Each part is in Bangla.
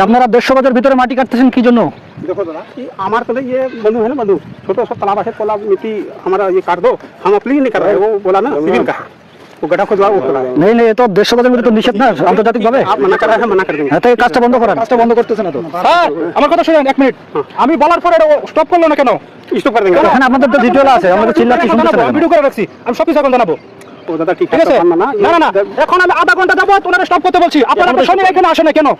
আপনারা 150 গজের ভিতরে মাটি কাটতেছেন কি জন্য? देखो दादा हमारे तो ये बंधु है ना बंधु छोटा सा तालाब है तालाब मिट्टी हमारा ये काट दो हम अपनी नहीं कर रहे वो बोला ना सिविल का वो गड्ढा खुदवा वो खोला है नहीं नहीं, ये तो 150 গজের ভিতরে তো নিষেধ না আন্তর্জাতিক ভাবে। आप मना कर रहे हैं मना कर देंगे। হ্যাঁ, তো এই কাজটা বন্ধ করেন। কাজটা বন্ধ করতেছেন না তো স্যার আমার কথা শুনেন 1 মিনিট। আমি বলার পরে এটা স্টপ করলো না কেন? स्टॉप कर देंगे এখানে আপনাদের তো ডিটেইল আছে, আমাদের চিল্লাচ্ছি শুনতেছেন না। ভিডিও করে রাখছি, আমি সব কিছু এখন জানাবো। वो दादा ठीक ঠিক আছে? है না না না, এখন আমি আধা ঘন্টা যাবো তোনারা স্টপ করতে বলছি। আপনারা তো শনি এখানে আসে না কেন?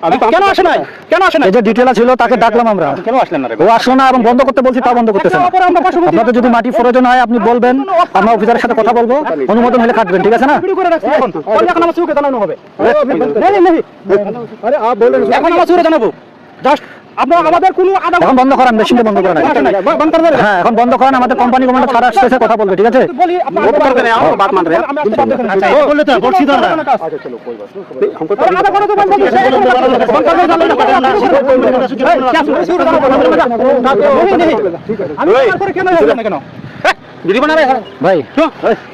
अभी तो কেন আসে নাই? কেন আসে নাই? এই যে ডিটেইল ছিল তাকে ডাকলাম আমরা, क्यों আসলেন না রে ও আসলো না এবং বন্ধ করতে বলছি তা বন্ধ করতেছেন। একে অপরে আমরা পাশাপাশি আপনাদের যদি মাটি প্রয়োজন হয় আপনি বলবেন, আমরা অফিসারের সাথে কথা বলবো, অনুমোদন হলে কাটবেন, ঠিক আছে না? ভিডিও করে রাখছি এখন। তাহলে এখন আমার চুকে জানানো হবে। नहीं नहीं अरे आप बोल रहे এখন আমার চুকে জানাবো। জাস্ট আপনারা আমাদের কোনো আধা এখন বন্ধ করেন, মেশিনটা বন্ধ করেন। बंद कर दे হ্যাঁ, এখন বন্ধ করেন, আমাদের কোম্পানি কমান্ডার ছাড়া আসতেছে, কথা বলবে, ঠিক আছে? বলি আপনারা वो कर दे रहे हैं आप बात मान रहे हैं আমি আসতে বাধ্য করেন। अच्छा ও, बोले तो বলছি দাঁড়া। अच्छा चलो कोई बात नहीं हमको तो আধা ঘন্টা তো বন্ধ করছি। বন্ধ করে জানানো আমি তারপরে কেন হলো না কেন? वीडियो बना रहे हैं ভাই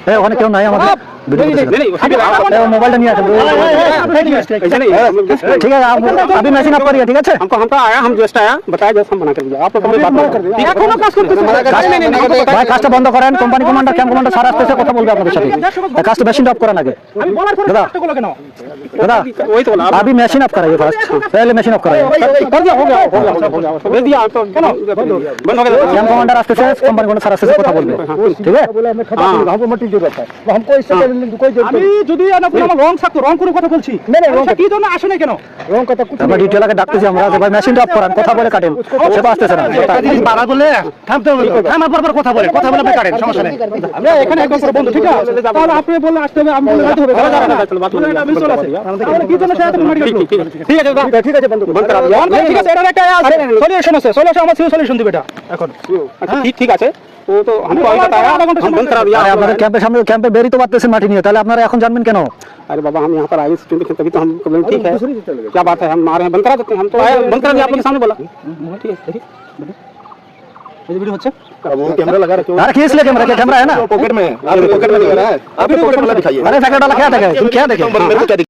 এই ওখানে কেউ নাই আমাদের ভিডিও করতেছে। नहीं नहीं उसी এই মোবাইলটা নিয়ে আসেন। ऐसा नहीं ঠিক আছে, अभी मशीन ऑफ करिए, ठीक है? हमको हमको आया हम जस्ट आया बताया जस्ट हम मना कर दिया आप लोग हमें बात कर दिया এখনো কাজ করতেছে। ভাই কাজটা বন্ধ করেন, কোম্পানি কমান্ডার ক্যাম্প কমান্ডার ছাড়া আসতেছে, কথা বলবে আপনাদের সাথে। এই কাজটা মেশিন অফ করেন আগে আমি বলার পরে দাদা। কাজটা করলো কেন? दादा वही तो बोला अभी मशीन ऑफ कराइए फर्स्ट, पहले मशीन ऑफ कराइए। कर दिया हो गया भेज दिया तो बंद हो गया कैंप कमांडर আসতে से কোম্পানি কোন স্যার আসতে से কথা বলবে, ঠিক আছে? हमको मट्टी जरूरत है हमको इससे कोई আমি যদি আমার রং থাকতো রং করে কথা বলছি। কি জন্য আসে না কেন? रॉन्ग का तो कुछ আমরা ডিটেইল আগে ডাকতেছি আমরা যে ভাই মেশিনটা অফ করেন, কথা বলে কাটেন, সে তো আসতেছে না। বাড়া বলে থামতে হবে, থামার পর কথা বলে আপনি কাটেন, সমস্যা নেই। আমরা এখানে একদম করে বন্ধ, ঠিক আছে? তাহলে আপনি বললে আসতে হবে, আমি বললে যাইতে হবে। चलो बात আমি চলে আসি। তাহলে কি জন্য সাথে মারি গেল? ठीक है ठीक है बंद बंद करा दिया ঠিক আছে, এটা একটা সলিউশন আছে, সলিউশন আমার সলিউশন দিবে এটা এখন। अच्छा ठीक ठीक আছে वो तो हमको अभी बताया हम बंद करा दिया আরে আপনাদের ক্যাম্পের সামনে ক্যাম্পে বেরিয়ে তো পারতেছেন মাটি নিয়ে, তাহলে আপনারা এখন জানবেন কেন? अरे बाबा हम यहाँ पर आए स्टूडेंट तभी तो हम प्रॉब्लम ठीक है क्या बात है हम आ रहे हैं बंद करा देते हैं हम तो आए बंद करा दिया आप लोग के सामने बोला ठीक है এই ভিডিও হচ্ছে वो कैमरा लगा रखे अरे खींच ले कैमरा है ना पॉकेट में पॉकेट में लगा है अरे पैकेट वाला क्या देखे, तुम क्या देखे?